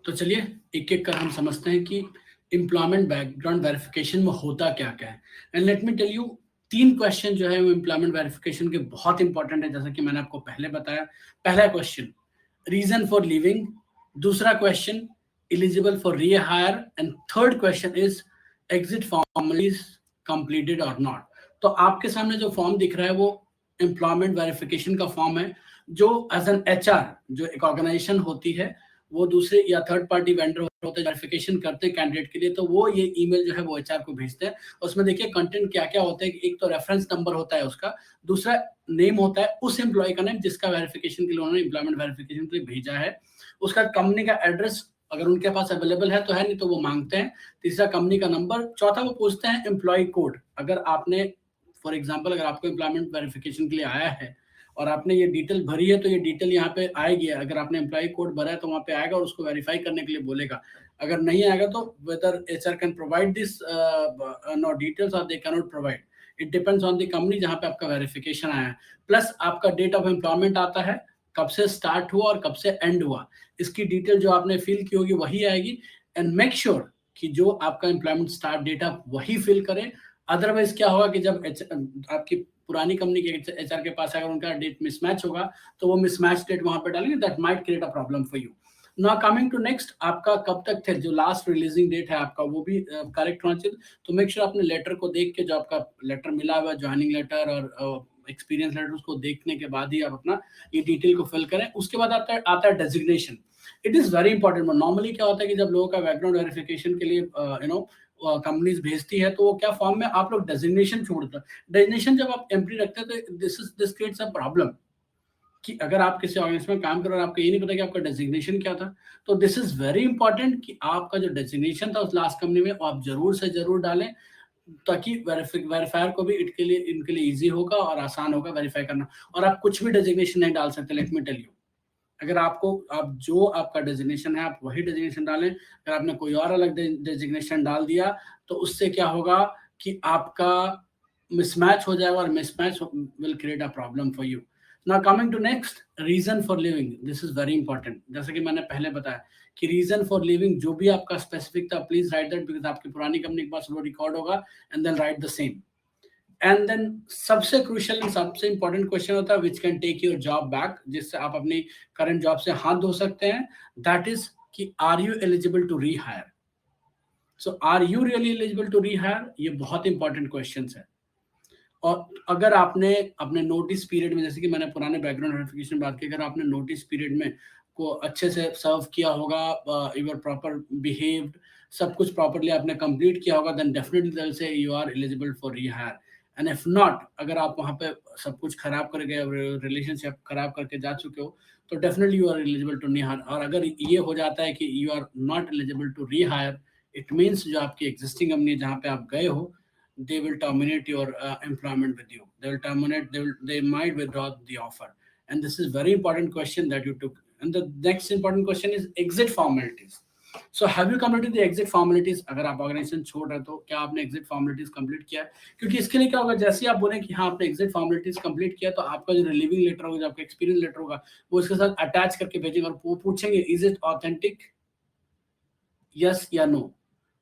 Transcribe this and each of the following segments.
तो चलिए एक एक कर हम समझते हैं कि एम्प्लॉयमेंट बैकग्राउंड वेरिफिकेशन में होता क्या क्या है। And let me tell you, 3 question जो है वो एम्प्लॉयमेंट वेरिफिकेशन के बहुत इंपॉर्टेंट है, जैसा कि मैंने आपको पहले बताया। पहला क्वेश्चन रीजन फॉर लीविंग, दूसरा question eligible for rehire, and third question is exit formalities completed और नॉट। तो आपके सामने जो फॉर्म दिख रहा है वो एम्प्लॉयमेंट वेरिफिकेशन का फॉर्म है, जो एज एन एचआर जो एक ऑर्गेनाइजेशन होती है वो दूसरे या थर्ड पार्टी वेंडर होते हैं वेरिफिकेशन करते हैं कैंडिडेट के लिए, तो वो ये ईमेल जो है वो एचआर को भेजते हैं। उसमें देखिए कंटेंट क्या क्या होता है कि एक तो रेफरेंस नंबर होता है उसका, दूसरा नेम होता है उस एम्प्लॉय का नेम जिसका वेरिफिकेशन के लिए उन्होंने एम्प्लॉयमेंट वेरिफिकेशन के लिए भेजा है, उसका कंपनी का एड्रेस अगर उनके पास अवेलेबल है तो है, नहीं तो वो मांगते हैं, तीसरा कंपनी का नंबर, चौथा वो पूछते हैं एम्प्लॉय कोड। अगर आपने फॉर एग्जाम्पल अगर आपको एम्प्लॉयमेंट वेरिफिकेशन के लिए आया है और आपने ये डिटेल भरी है तो ये डिटेल यहाँ पे आएगी। अगर आपने एम्प्लॉय कोड भरा है तो वहाँ पे आएगा और उसको वेरीफाई करने के लिए बोलेगा। अगर नहीं आएगा तो whether HR can provide this no details और they can not provide, it depends on the company जहाँ पे आपका वेरिफिकेशन आया है। प्लस आपका डेट ऑफ एम्प्लॉयमेंट आता है, कब से स्टार्ट हुआ और कब से एंड हुआ, इसकी डिटेल जो आपने फिल की होगी वही आएगी। एंड मेक श्योर कि जो आपका एम्प्लॉयमेंट स्टार्ट डेट आप वही फिल करें। अदरवाइज क्या होगा कि जब आपकी पुरानी कंपनी के एचआर के पास अगर उनका डेट मिसमैच होगा तो वो मिसमैच डेट वहां पे डालेंगे, that might create a problem for you. Now coming to next, आपका कब तक थे जो लास्ट रिलीजिंग डेट है आपका वो भी करेक्ट होना चाहिए। तो मेक श्योर आपने लेटर को देख के, जो आपका लेटर मिला हुआ ज्वाइनिंग लेटर और एक्सपीरियंस लेटर, उसको देखने के बाद ही आप अपना ये डिटेल को फिल करें। उसके बाद आता है designation. It is very important. Normally क्या होता है कि जब लोगों का बैकग्राउंड वेरिफिकेशन के लिए कंपनीज भेजती है तो वो क्या फॉर्म में आप लोग डेजिग्नेशन छोड़ते हैं। डेजिग्नेशन जब आप एम्प्टी रखते हैं तो दिस क्रिएट्स अ प्रॉब्लम कि अगर आप किसी ऑर्गेनाइजेशन में काम कर रहे हो और आपको ये नहीं पता कि आपका डेजिग्नेशन क्या था, तो दिस इज वेरी इंपॉर्टेंट कि आपका जो डेजिग्नेशन था उस लास्ट कंपनी में वो आप जरूर से जरूर डालें, ताकि वेरीफायर को भी इनके लिए इजी होगा और आसान होगा वेरीफाई करना। और आप कुछ भी डेजिग्नेशन नहीं डाल सकते, लेट मी टेल यू। अगर आप जो आपका डेजिग्नेशन है आप वही डेजिग्नेशन डालें। अगर आपने कोई और अलग डेजिग्नेशन डाल दिया तो उससे क्या होगा कि आपका मिसमैच हो जाएगा और mismatch will create a problem for you. Now coming to next, reason for leaving, this is very important. जैसे कि मैंने पहले बताया कि रीजन फॉर लिविंग जो भी आपका स्पेसिफिक था प्लीज राइट दैट, बिकॉज आपकी पुरानी कंपनी के पास वो रिकॉर्ड होगा, and then write the same. And then सबसे क्रूशियल सबसे इंपॉर्टेंट क्वेश्चन होता है which can take your job back, जिससे आप अपनी करंट जॉब से हाथ धो सकते हैं। दैट इज कि are you eligible to rehire. So are you really eligible to rehire, ये बहुत इंपॉर्टेंट क्वेश्चन है। और अगर आपने अपने नोटिस पीरियड में, जैसे कि मैंने पुराने बैकग्राउंड वेरिफिकेशन बात की, अगर आपने नोटिस पीरियड में को अच्छे से सर्व किया होगा, यू आर प्रॉपर बिहेव्ड, सब कुछ प्रॉपरली आपने कंप्लीट किया होगा, then definitely they will say you are eligible for rehire. And if not, अगर आप वहां पे सब कुछ खराब कर गए, रिलेशनशिप खराब करके जा चुके हो, तो definitely you are eligible to rehire. और अगर ये हो जाता है कि you are not eligible to rehire, it means जो आपकी एग्जिस्टिंग कंपनी जहाँ पे आप गए हो, they will terminate your employment with you. They will terminate, they might withdraw the offer. And this is very important question that you took. And the next important question is exit formalities. So have you completed the exit formalities? अगर आप organisation छोड़ रहे तो क्या आपने exit formalities complete किया है? क्योंकि इसके लिए क्या होगा, जैसे ही आप बोले कि हाँ आपने exit formalities complete किया, तो आपका जो रिलीविंग लेटर होगा, जो आपका एक्सपीरियंस लेटर होगा, वो इसके साथ अटैच करके भेजेंगे और वो पूछेंगे इज इट ऑथेंटिक, यस या नो।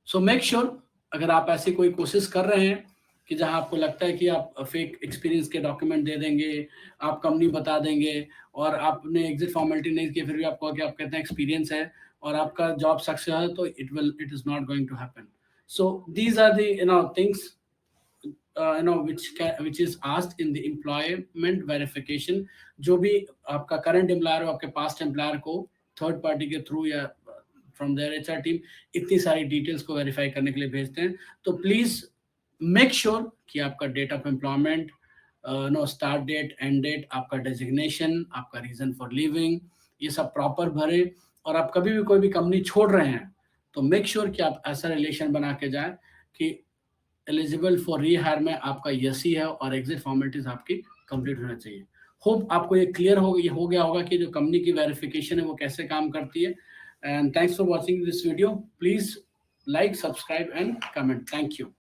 सो मेक श्योर, अगर आप ऐसी कोई कोशिश कर रहे हैं कि जहां आपको लगता है कि आप फेक एक्सपीरियंस के डॉक्यूमेंट दे देंगे, आप कंपनी बता देंगे और आपने एग्जिट फॉर्मेलिटी नहीं की, फिर भी आपको कि आप कहते हैं एक्सपीरियंस है और आपका जॉब सक्सेस है, तो it is not going to happen. So these are the things which is asked in the employment verification। जो भी आपका करंट एम्प्लॉयर हो, आपके पास्ट एम्प्लॉयर को थर्ड पार्टी के थ्रू या फ्रॉम देयर एचआर टीम इतनी सारी डिटेल्स को वेरीफाई करने के लिए भेजते हैं, तो प्लीज मेक श्योर कि आपका date of employment, start date, end date, आपका डेजिग्नेशन, आपका रीजन फॉर लिविंग, ये सब प्रॉपर भरे। और आप कभी भी कोई भी कंपनी छोड़ रहे हैं तो मेक श्योर कि आप ऐसा रिलेशन बना के जाए कि एलिजिबल फॉर रीहायर में आपका यस ही है और एग्जिट फॉर्मेलिटीज आपकी कंप्लीट होना चाहिए। होप आपको ये क्लियर हो गया होगा कि जो कंपनी की वेरिफिकेशन है वो कैसे काम करती है। And thanks for watching this video. Please like, subscribe and comment. Thank you.